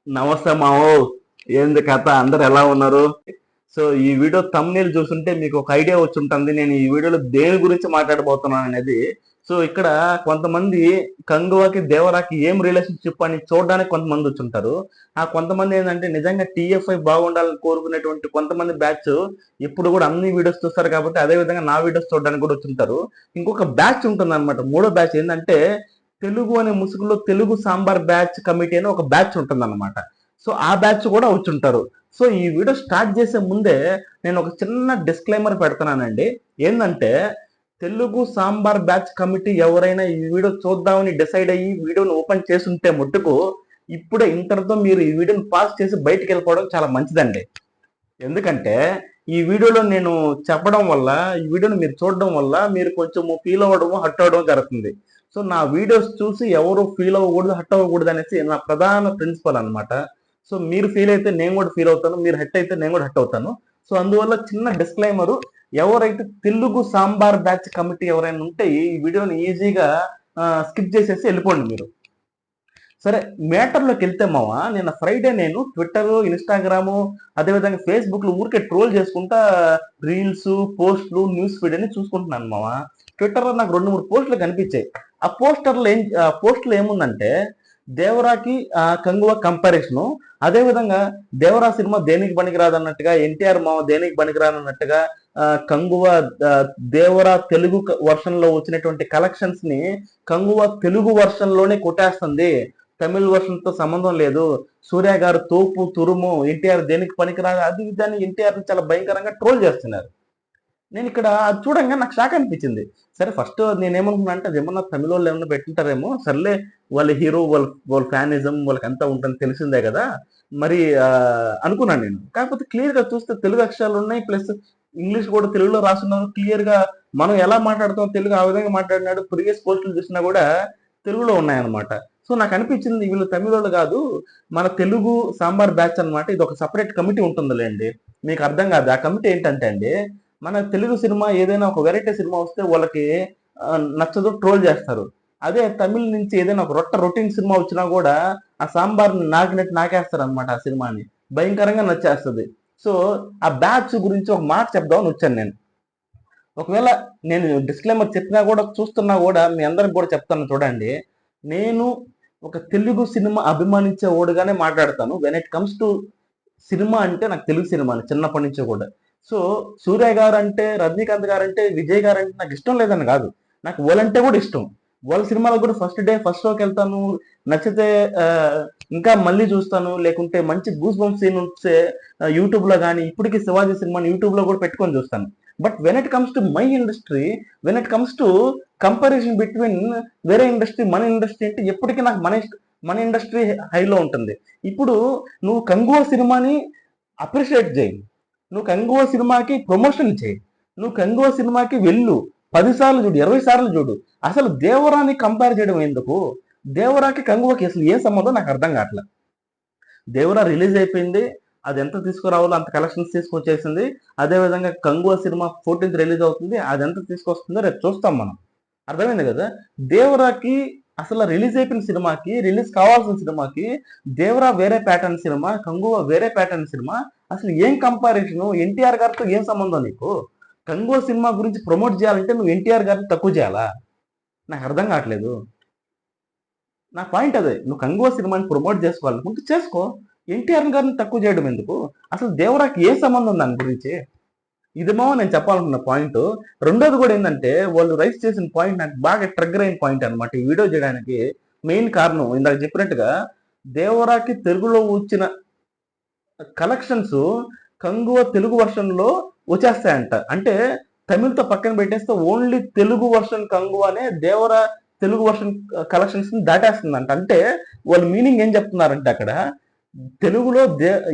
నమస్తే మావో. ఏంది కథ? అందరు ఎలా ఉన్నారు? సో ఈ వీడియో థంబ్నెయిల్ చూస్తుంటే మీకు ఒక ఐడియా వచ్చి ఉంటుంది నేను ఈ వీడియోలో దేని గురించి మాట్లాడబోతున్నాను అనేది. సో ఇక్కడ కొంతమంది కంగువకి దేవరాకి ఏం రిలేషన్షిప్ అని చూడడానికి కొంతమంది వచ్చుంటారు. ఆ కొంతమంది ఏంటంటే నిజంగా టీఎఫ్ఐ బాగుండాలని కోరుకునేటువంటి కొంతమంది బ్యాచ్ ఇప్పుడు కూడా అన్ని వీడియోస్ చూస్తారు కాబట్టి అదే విధంగా నా వీడియోస్ చూడడానికి కూడా వచ్చుంటారు. ఇంకొక బ్యాచ్ ఉంటుంది అనమాట. మూడో బ్యాచ్ ఏంటంటే తెలుగు అనే ముసుగులో తెలుగు సాంబార్ బ్యాచ్ కమిటీ అని ఒక బ్యాచ్ ఉంటుంది అనమాట. సో ఆ బ్యాచ్ కూడా వచ్చుంటారు. సో ఈ వీడియో స్టార్ట్ చేసే ముందే నేను ఒక చిన్న డిస్క్లైమర్ పెడుతున్నానండి. ఏంటంటే తెలుగు సాంబార్ బ్యాచ్ కమిటీ ఎవరైనా ఈ వీడియో చూద్దామని డిసైడ్ అయ్యి వీడియోని ఓపెన్ చేసుంటే మట్టుకు ఇప్పుడే ఇంతటితో మీరు ఈ వీడియోని పాస్ చేసి బయటికి వెళ్ళిపోవడం చాలా మంచిదండి. ఎందుకంటే ఈ వీడియోలో నేను చెప్పడం వల్ల ఈ వీడియోని మీరు చూడడం వల్ల మీరు కొంచెం ఫీల్ అవ్వడము హట్ అవ్వడం జరుగుతుంది. సో నా వీడియోస్ చూసి ఎవరు ఫీల్ అవ్వకూడదు హట్ అవ్వకూడదు అనేసి నా ప్రధాన ప్రిన్సిపల్ అనమాట. సో మీరు ఫీల్ అయితే నేను కూడా ఫీల్ అవుతాను, మీరు హట్ అయితే నేను కూడా హట్ అవుతాను. సో అందువల్ల చిన్న డిస్క్లైమరు, ఎవరైతే తెలుగు సాంబార్ బ్యాచ్ కమిటీ ఎవరైనా ఉంటే ఈ వీడియోని ఈజీగా స్కిప్ చేసేసి వెళ్ళిపోండి మీరు. సరే మ్యాటర్లోకి వెళ్తే మావా, నిన్న ఫ్రైడే నేను ట్విట్టర్, ఇన్స్టాగ్రాము, అదేవిధంగా ఫేస్బుక్లో ఊరికే ట్రోల్ చేసుకుంటా రీల్స్, పోస్టులు, న్యూస్ ఫీడ్ అని చూసుకుంటున్నాను మావా. ట్విట్టర్లో నాకు 2-3 పోస్టులు కనిపించాయి. ఆ పోస్టులో ఏముందంటే దేవరాకి కంగువ కంపారిజను, అదేవిధంగా దేవరా సినిమా దేనికి పనికిరాదు అన్నట్టుగా, ఎన్టీఆర్ మావ దేనికి పనికిరాదు అన్నట్టుగా, కంగువ దేవరా తెలుగు వర్షన్ లో వచ్చినటువంటి కలెక్షన్స్ ని కంగువ తెలుగు వర్షన్ లోనే కొట్టేస్తుంది, తమిళ వర్షన్ తో సంబంధం లేదు, సూర్య గారు తోపు తురుము, ఎన్టీఆర్ దేనికి పనికిరాదు, అది దాన్ని ఎన్టీఆర్ చాలా భయంకరంగా ట్రోల్ చేస్తున్నారు. నేను ఇక్కడ అది చూడంగా నాకు షాక్ అనిపించింది. సరే ఫస్ట్ నేనేమనుకున్నా అంటే అది ఏమన్నా తమిళ వాళ్ళు ఏమన్నా పెట్టింటారేమో, సర్లే వాళ్ళ హీరో వాళ్ళ వాళ్ళ ఫ్యానిజం వాళ్ళకి అంతా ఉంటుంది తెలిసిందే కదా మరి అనుకున్నాను నేను. కాకపోతే క్లియర్ గా చూస్తే తెలుగు అక్షరాలు ఉన్నాయి, ప్లస్ ఇంగ్లీష్ కూడా తెలుగులో రాస్తున్నారు. క్లియర్ గా మనం ఎలా మాట్లాడుతాం తెలుగు ఆ విధంగా మాట్లాడినాడు. ప్రీవియస్ పోస్టులు చూసినా కూడా తెలుగులో ఉన్నాయన్నమాట. సో నాకు అనిపించింది వీళ్ళు తమిళ వాళ్ళు కాదు, మన తెలుగు సాంబార్ బ్యాచ్ అనమాట. ఇది ఒక సపరేట్ కమిటీ ఉంటుందిలేండి, మీకు అర్థం కాదు. ఆ కమిటీ ఏంటంటే అండి, మన తెలుగు సినిమా ఏదైనా ఒక వెరైటీ సినిమా వస్తే వాళ్ళకి నచ్చదు, ట్రోల్ చేస్తారు. అదే తమిళ నుంచి ఏదైనా ఒక రొటీన్ సినిమా వచ్చినా కూడా ఆ సాంబార్ని నాకినట్టు నాకేస్తారు అనమాట. ఆ సినిమాని భయంకరంగా నచ్చేస్తుంది. సో ఆ బ్యాచ్ గురించి ఒక మాట చెప్దామని వచ్చాను నేను. ఒకవేళ నేను డిస్క్లైమర్ చెప్పినా కూడా చూస్తున్నా కూడా మీ అందరికి కూడా చెప్తాను చూడండి. నేను ఒక తెలుగు సినిమా అభిమానించే ఓడుగానే మాట్లాడతాను. When it comes to cinema అంటే నాకు తెలుగు సినిమాని చిన్నప్పటి నుంచి కూడా. సో సూర్య గారు అంటే, రజనీకాంత్ గారు అంటే, విజయ్ గారు అంటే నాకు ఇష్టం లేదని కాదు, నాకు వాళ్ళంటే కూడా ఇష్టం. వాళ్ళ సినిమాలకు కూడా ఫస్ట్ డే ఫస్ట్ షోకి వెళ్తాను, నచ్చితే ఇంకా మళ్ళీ చూస్తాను, లేకుంటే మంచి గూస్ బంప్ సీన్ వస్తే యూట్యూబ్లో కానీ, ఇప్పటికీ శివాజీ సినిమాని యూట్యూబ్లో కూడా పెట్టుకొని చూస్తాను. But when it comes to my industry, when it comes to comparison between వేరే ఇండస్ట్రీ మన ఇండస్ట్రీ అంటే ఎప్పటికీ నాకు మన ఇండస్ట్రీ హైలో ఉంటుంది. ఇప్పుడు నువ్వు కంగువ సినిమాని అప్రిషియేట్ చేయి, నువ్వు కంగువ సినిమాకి ప్రమోషన్ చేయి, నువ్వు కంగువ సినిమాకి వెళ్ళు, 10 సార్లు చూడు, 20 సార్లు చూడు. అసలు దేవరాని కంపేర్ చేయడం ఎందుకు? దేవరాకి కంగువకి అసలు ఏం సంబంధం నాకు అర్థం కావట్లేదు. దేవరా రిలీజ్ అయిపోయింది, అది ఎంత తీసుకురావాలో అంత కలెక్షన్స్ తీసుకొచ్చేసింది. అదేవిధంగా కంగువ సినిమా 14th రిలీజ్ అవుతుంది, అది ఎంత తీసుకొస్తుందో రేపు చూస్తాం మనం. అర్థమైంది కదా? దేవరాకి అసలు రిలీజ్ అయిపోయిన సినిమాకి, రిలీజ్ కావాల్సిన సినిమాకి దేవరా వేరే ప్యాటర్న్ సినిమా, కంగువ వేరే ప్యాటర్న్ సినిమా. అసలు ఏం కంపారిజను? ఎన్టీఆర్ గారితో ఏం సంబంధం నీకు? కంగువ సినిమా గురించి ప్రమోట్ చేయాలంటే నువ్వు ఎన్టీఆర్ గారిని తక్కువ చేయాలా? నాకు అర్థం కావట్లేదు. నా పాయింట్ అదే, నువ్వు కంగువ సినిమాని ప్రమోట్ చేసుకోవాలనుకుంటే చేసుకో, ఎన్టీఆర్ గారిని తక్కువ చేయడం ఎందుకు? అసలు దేవరాకి ఏ సంబంధం దాని గురించి? ఇదేమో నేను చెప్పాలనుకున్న పాయింట్. రెండోది కూడా ఏంటంటే వాళ్ళు రైస్ చేసిన పాయింట్ నాకు బాగా ట్రిగ్గర్ అయిన పాయింట్ అనమాట. ఈ వీడియో చేయడానికి మెయిన్ కారణం ఇందాక చెప్పినట్టుగా దేవరాకి తెలుగులో వచ్చిన కలెక్షన్స్ కంగువ తెలుగు వర్షన్లో వచ్చేస్తాయంట. అంటే తమిళ్తో పక్కన పెట్టేస్తే ఓన్లీ తెలుగు వర్షన్ కంగువనే దేవరా తెలుగు వర్షన్ కలెక్షన్స్ ని దాటేస్తుందంట. అంటే వాళ్ళు మీనింగ్ ఏం చెప్తున్నారంటే అక్కడ తెలుగులో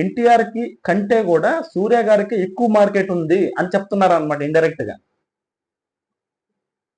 ఎన్టీఆర్ కి కంటే కూడా సూర్య గారికి ఎక్కువ మార్కెట్ ఉంది అని చెప్తున్నారు అనమాట ఇండైరెక్ట్ గా.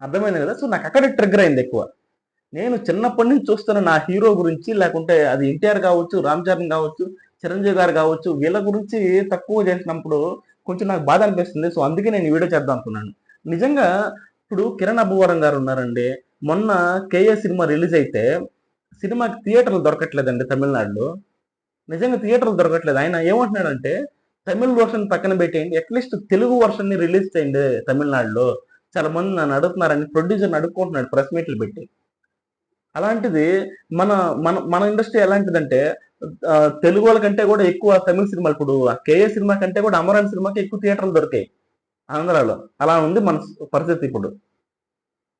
అర్థమైంది కదా? సో నాకు అక్కడే ట్రిగ్గర్ అయింది ఎక్కువ. నేను చిన్నప్పటి నుంచి చూస్తున్న నా హీరో గురించి, లేకుంటే అది ఎన్టీఆర్ కావచ్చు, రామ్ చరణ్ కావచ్చు, చిరంజీవి గారు కావచ్చు, వీళ్ళ గురించి తక్కువ చేసినప్పుడు కొంచెం నాకు బాధ అనిపిస్తుంది. సో అందుకే నేను ఈ వీడియో చేద్దాం అనుకున్నాను. నిజంగా ఇప్పుడు కిరణ్ అబ్బువరం గారు ఉన్నారండి. మొన్న కేఏ సినిమా రిలీజ్ అయితే సినిమాకి థియేటర్లు దొరకట్లేదండి తమిళనాడులో. నిజంగా థియేటర్లు దొరకట్లేదు. ఆయన ఏమంటున్నాడంటే తమిళ్ వర్షన్ పక్కన పెట్టేయండి, అట్లీస్ట్ తెలుగు వర్షన్ ని రిలీజ్ చేయండి తమిళనాడులో. చాలా మంది నన్ను అడుగుతున్నారని ప్రొడ్యూసర్ని అడుక్కుంటున్నాడు ప్రెస్ మీట్లు పెట్టి. అలాంటిది మన మన మన ఇండస్ట్రీ ఎలాంటిదంటే తెలుగు వాళ్ళ కంటే కూడా ఎక్కువ తమిళ సినిమాలు, ఇప్పుడు కేఏ సినిమా కంటే కూడా అమరాన్ సినిమాకి ఎక్కువ థియేటర్లు దొరికాయి ఆంధ్రాలో. అలా ఉంది మన పరిస్థితి ఇప్పుడు.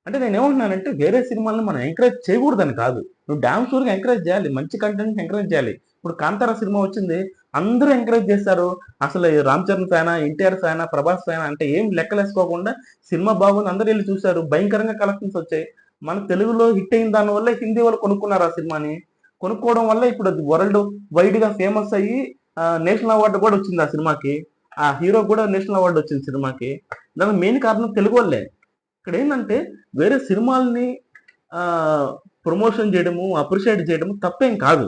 అంటే నేను ఏమంటున్నానంటే వేరే సినిమాలను మనం ఎంకరేజ్ చేయకూడదని కాదు, నువ్వు డామ్ షూర్గా ఎంకరేజ్ చేయాలి, మంచి కంటెంట్ ఎంకరేజ్ చేయాలి. ఇప్పుడు కాంతారా సినిమా వచ్చింది, అందరూ ఎంకరేజ్ చేశారు. అసలు రామ్ చరణ్ ఫ్యానా, ఎన్టీఆర్ ఫ్యానా, ప్రభాస్ ఫ్యానా అంటే ఏం లెక్కలేసుకోకుండా సినిమా బాగుంది, అందరూ వెళ్ళి చూశారు, భయంకరంగా కలెక్షన్స్ వచ్చాయి. మన తెలుగులో హిట్ అయిన దానివల్ల హిందీ వాళ్ళు కొనుక్కున్నారు ఆ సినిమాని. కొనుక్కోవడం వల్ల ఇప్పుడు అది వరల్డ్ వైడ్ గా ఫేమస్ అయ్యి నేషనల్ అవార్డు కూడా వచ్చింది ఆ సినిమాకి. ఆ హీరో కూడా నేషనల్ అవార్డు వచ్చింది సినిమాకి. దానికి మెయిన్ కారణం తెలుగు వాళ్ళే. ఇక్కడ ఏంటంటే వేరే సినిమాల్ని ప్రమోషన్ చేయడము, అప్రిషియేట్ చేయడము తప్పేం కాదు.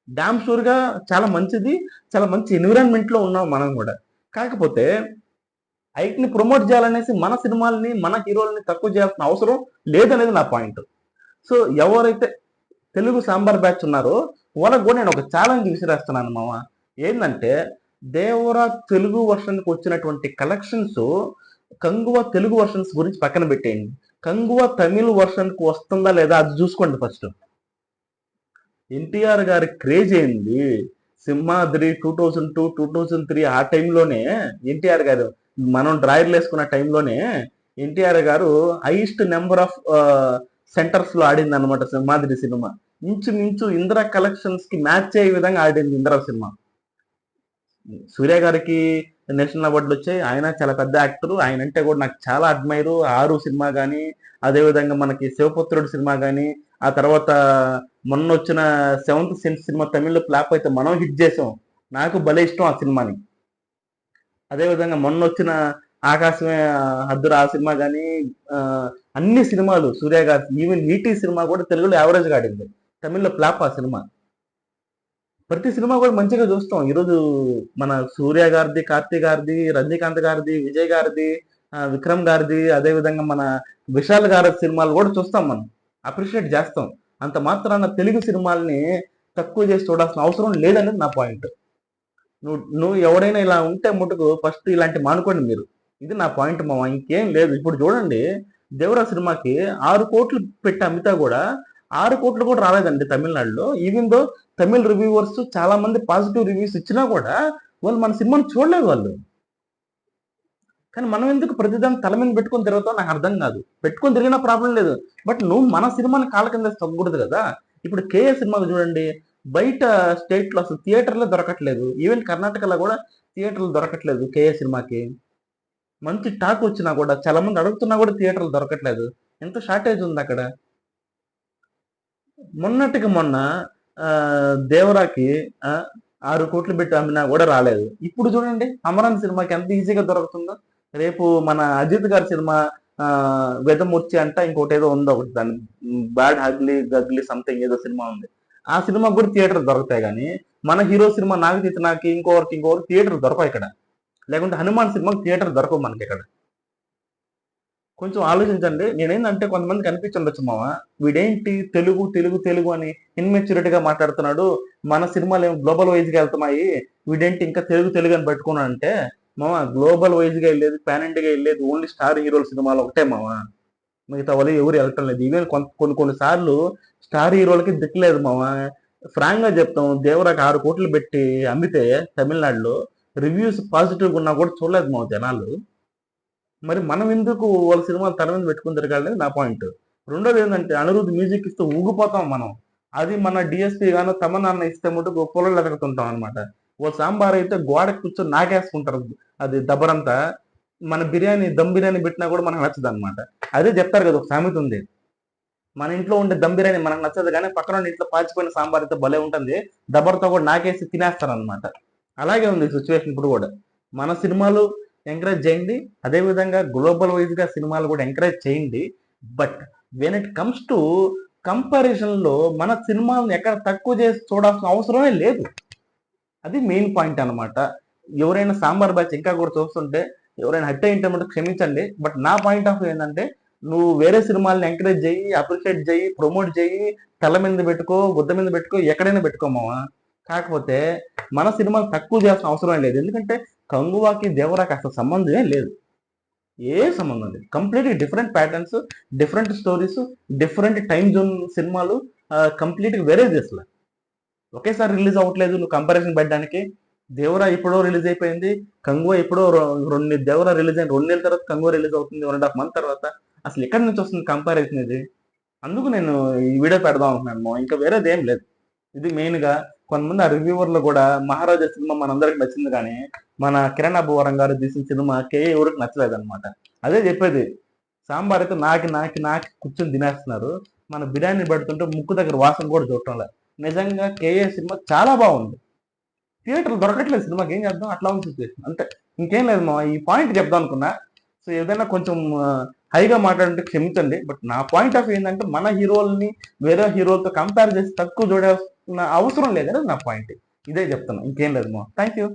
డామ్ షూర్గా చాలా మంచిది, చాలా మంచి ఎన్విరాన్మెంట్ లో ఉన్నాం మనం కూడా. కాకపోతే ఐట్ని ప్రమోట్ చేయాలనేసి మన సినిమాల్ని, మన హీరోల్ని తక్కువ చేయాల్సిన అవసరం లేదనేది నా పాయింట్. సో ఎవరైతే తెలుగు సాంబార్ బ్యాచ్ ఉన్నారో వాళ్ళకు కూడా నేను ఒక ఛాలెంజ్ విసిరేస్తున్నాను మామ. ఏంటంటే దేవరా తెలుగు వర్షన్కి వచ్చినటువంటి కలెక్షన్స్ కంగువ తెలుగు వర్షన్స్ గురించి పక్కన పెట్టేయండి, కంగువ తమిళ వర్షన్కి వస్తుందా లేదా అది చూసుకోండి ఫస్ట్. ఎన్టీఆర్ గారి క్రేజ్ ఏంది, సింహాద్రి 2002 2003 ఆ టైంలోనే ఎన్టీఆర్ గారు, మనం డ్రాయర్లు వేసుకున్న టైంలోనే ఎన్టీఆర్ గారు హైయెస్ట్ నెంబర్ ఆఫ్ సెంటర్స్ లో ఆడింది అనమాట సింహాద్రి సినిమా. ఇంచుమించు ఇందిరా కలెక్షన్స్ కి మ్యాచ్ అయ్యే విధంగా ఆడింది ఇందిరా సినిమా. సూర్య గారికి నేషనల్ అవార్డులు వచ్చాయి, ఆయన చాలా పెద్ద యాక్టర్, ఆయన అంటే కూడా నాకు చాలా అడ్మైరు. ఆరు సినిమా కానీ, అదేవిధంగా మనకి శివపుత్రుడు సినిమా కానీ, ఆ తర్వాత మొన్న వచ్చిన సెవెంత్ సెన్స్ సినిమా తమిళ్లో ఫ్లాప్ అయితే మనం హిట్ చేసాం, నాకు భలే ఇష్టం ఆ సినిమాని. అదేవిధంగా మొన్న వచ్చిన ఆకాశమే హద్దురు ఆ సినిమా కానీ, అన్ని సినిమాలు సూర్య గారి, ఈవెన్ ఈటీ సినిమా కూడా తెలుగులో యావరేజ్గా ఆడింది, తమిళ్లో ఫ్లాప్ ఆ సినిమా. ప్రతి సినిమా కూడా మంచిగా చూస్తాం. ఈరోజు మన సూర్య గారిది, కార్తీ గారిది, రజనీకాంత్ గారిది, విజయ్ గారిది, విక్రమ్ గారిది, అదేవిధంగా మన విశాల్ గారి సినిమాలు కూడా చూస్తాం, మనం అప్రిషియేట్ చేస్తాం. అంత మాత్రాన తెలుగు సినిమాల్ని తక్కువ చేసి చూడాల్సిన అవసరం లేదనేది నా పాయింట్. నువ్వు ఎవరైనా ఇలా ఉంటే ముట్టుకు ఫస్ట్ ఇలాంటి మానుకోండి మీరు. ఇది నా పాయింట్ మామ, ఇంకేం లేదు. ఇప్పుడు చూడండి, దేవరా సినిమాకి 6 కోట్లు పెట్టి అమ్మితే కూడా 6 కోట్లు కూడా రాలేదండి తమిళనాడులో. ఈవెన్ దో తమిళ రివ్యూవర్స్ చాలా మంది పాజిటివ్ రివ్యూస్ ఇచ్చినా కూడా వాళ్ళు మన సినిమాని చూడలేదు వాళ్ళు. కానీ మనం ఎందుకు ప్రతిదాన్ని తల మీద పెట్టుకొని తిరుగుతాం నాకు అర్థం కాదు. పెట్టుకొని తిరిగినా ప్రాబ్లం లేదు, బట్ నువ్వు మన సినిమాని కాళ్ళ కింద తగ్గకూడదు కదా. ఇప్పుడు కేఏ సినిమాకి చూడండి, బయట స్టేట్ లో అసలు థియేటర్లే దొరకట్లేదు, ఈవెన్ కర్ణాటకలో కూడా థియేటర్లు దొరకట్లేదు కేఏ సినిమాకి. మంచి టాక్ వచ్చినా కూడా, చాలా మంది అడుగుతున్నా కూడా థియేటర్లు దొరకట్లేదు. ఎంత షార్టేజ్ ఉంది అక్కడ. మొన్నటికి మొన్న దేవరాకి 6 కోట్లు పెట్టి అమ్మినా కూడా రాలేదు. ఇప్పుడు చూడండి అమరాన్ సినిమాకి ఎంత ఈజీగా దొరుకుతుందో. రేపు మన అజిత్ గారి సినిమా వెదమూర్చి అంట, ఇంకోటి ఏదో ఉందో ఒకటి, దాని బ్యాడ్ హగ్లీ గగ్లీ సంథింగ్ ఏదో సినిమా ఉంది, ఆ సినిమా కూడా థియేటర్ దొరుకుతాయి. కానీ మన హీరో సినిమా నాగచైతన్యకి ఇంకొకరికి థియేటర్ దొరకవు ఇక్కడ. లేకుంటే హనుమాన్ సినిమాకి థియేటర్ దొరకవు మనకి ఇక్కడ. కొంచెం ఆలోచించండి. నేనేంటంటే కొంతమంది కనిపించుండొచ్చు మామ, వీడేంటి తెలుగు తెలుగు తెలుగు అని ఇన్మెచ్యూరిటీగా మాట్లాడుతున్నాడు, మన సినిమాలు ఏమో గ్లోబల్ వైజ్గా వెళ్తున్నాయి, వీడేంటి ఇంకా తెలుగు తెలుగు అని పెట్టుకున్నాడు అంటే, మామ గ్లోబల్ వైజ్గా వెళ్ళేది, పాన్ ఇండియాగా వెళ్ళేది ఓన్లీ స్టార్ హీరోల సినిమాలు ఒకటే మామ, మిగతా వాళ్ళు ఎవరు వెళ్ళటం లేదు. ఈవెన్ కొన్ని సార్లు స్టార్ హీరోలకి దిక్కులేదు మామ. ఫ్రాంక్ గా చెప్తాం, దేవరాకి 6 కోట్లు పెట్టి అమ్మితే తమిళనాడులో రివ్యూస్ పాజిటివ్గా ఉన్నా కూడా చూడలేదు మా జనాలు. మరి మనం ఎందుకు వాళ్ళ సినిమాలు తల మీద పెట్టుకుని తిరగాలి నా పాయింట్. రెండోది ఏంటంటే అనిరుద్ధ్ మ్యూజిక్ ఇస్తే ఊగిపోతాం మనం. అది మన డిఎస్పీ గాను తమన్నా ఇస్తే మటుకు పొలంలో ఎదుగుతుంటాం అనమాట. ఓ సాంబార్ అయితే గోడకి కూర్చొని నాకేసుకుంటారు అది దబ్బరంతా. మన బిర్యానీ దమ్ బిర్యానీ పెట్టినా కూడా మనకు నచ్చదు అనమాట. అదే చెప్తారు కదా, ఒక సామెత ఉంది, మన ఇంట్లో ఉండే దమ్ బిర్యానీ మనకు నచ్చదు కానీ పక్కన ఇంట్లో పాచిపోయిన సాంబార్ అయితే భలే ఉంటుంది, దబ్బర్తో కూడా నాకేసి తినేస్తారు అనమాట. అలాగే ఉంది సిచ్యువేషన్ ఇప్పుడు కూడా. మన సినిమాలు ఎంకరేజ్ చేయండి, అదేవిధంగా గ్లోబల్ వైజ్గా సినిమాలు కూడా ఎంకరేజ్ చేయండి. But when it comes to కంపారిజన్లో మన సినిమాలను ఎక్కడ తక్కువ చేసి చూడాల్సిన అవసరమే లేదు. అది మెయిన్ పాయింట్ అనమాట. ఎవరైనా సాంబార్ బ్యాచ్ ఇంకా కూడా చూస్తుంటే ఎవరైనా హట్ అయింటే క్షమించండి. బట్ నా పాయింట్ ఆఫ్ వ్యూ ఏంటంటే, నువ్వు వేరే సినిమాలను ఎంకరేజ్ చేయి, అప్రిషియేట్ చేయి, ప్రమోట్ చేయి, తల మీద పెట్టుకో, గుద్ద మీద పెట్టుకో, ఎక్కడైనా పెట్టుకోమావా. కాకపోతే మన సినిమాలు తక్కువ చేయాల్సిన అవసరం లేదు. ఎందుకంటే కంగువాకి దేవరాకి అసలు సంబంధమే లేదు. ఏ సంబంధం లేదు. కంప్లీట్‌గా different patterns, different stories, different time zone సినిమాలు, కంప్లీట్‌గా వేరేది అసల. ఒకేసారి రిలీజ్ అవ్వట్లేదు నువ్వు కంపారిజన్ పెట్టడానికి. దేవరా ఎప్పుడో రిలీజ్ అయిపోయింది. కంగువ ఎప్పుడో 2 దేవరా రిలీజ్ అయిన 2 నెలల తర్వాత కంగువ రిలీజ్ అవుతుంది. 1 ½ మంత్ తర్వాత. అసలు ఎక్కడి నుంచి వస్తుంది కంపారిజన్ ఇది? అందుకు నేను ఈ వీడియో పెడదాం అనుకున్నాను. ఇంకా వేరేదేం లేదు. ఇది మెయిన్‌గా కొంతమంది ఆ రివ్యూవర్లు కూడా 'మహారాజా' సినిమా మనందరికి నచ్చింది కానీ, మన కిరణ్ అబ్బవరం గారు తీసిన సినిమా ఎవరికి నచ్చలేదన్నమాట. అదే చెప్పేది. సాంబార్ అయితే నాకి కూర్చొని తినేస్తున్నారు. మన బిర్యానీ పెడుతుంటే ముక్కు దగ్గర వాసన కూడా చూడటంలే. నిజంగా 'కేఏ' సినిమా చాలా బాగుంది. థియేటర్‌లో దొరకట్లేదు సినిమాకి. ఏం చేద్దాం? అట్లా ఉంది సిట్యుయేషన్. అంతే. ఇంకేం లేదు మామ. ఈ పాయింట్ చెప్దాం అనుకున్నా. సో ఏదైనా కొంచెం హైగా మాట్లాడుంటే క్షమించండి. బట్ నా పాయింట్ ఆఫ్ వ్యూ ఏందంటే మన హీరోలని వేరే హీరోలతో కంపేర్ చేసి తక్కువ చూడాల్సిన అవసరం లేదనేది నా పాయింట్. ఇదే చెప్తున్నా. ఇంకేం లేదు మామ. Thank you.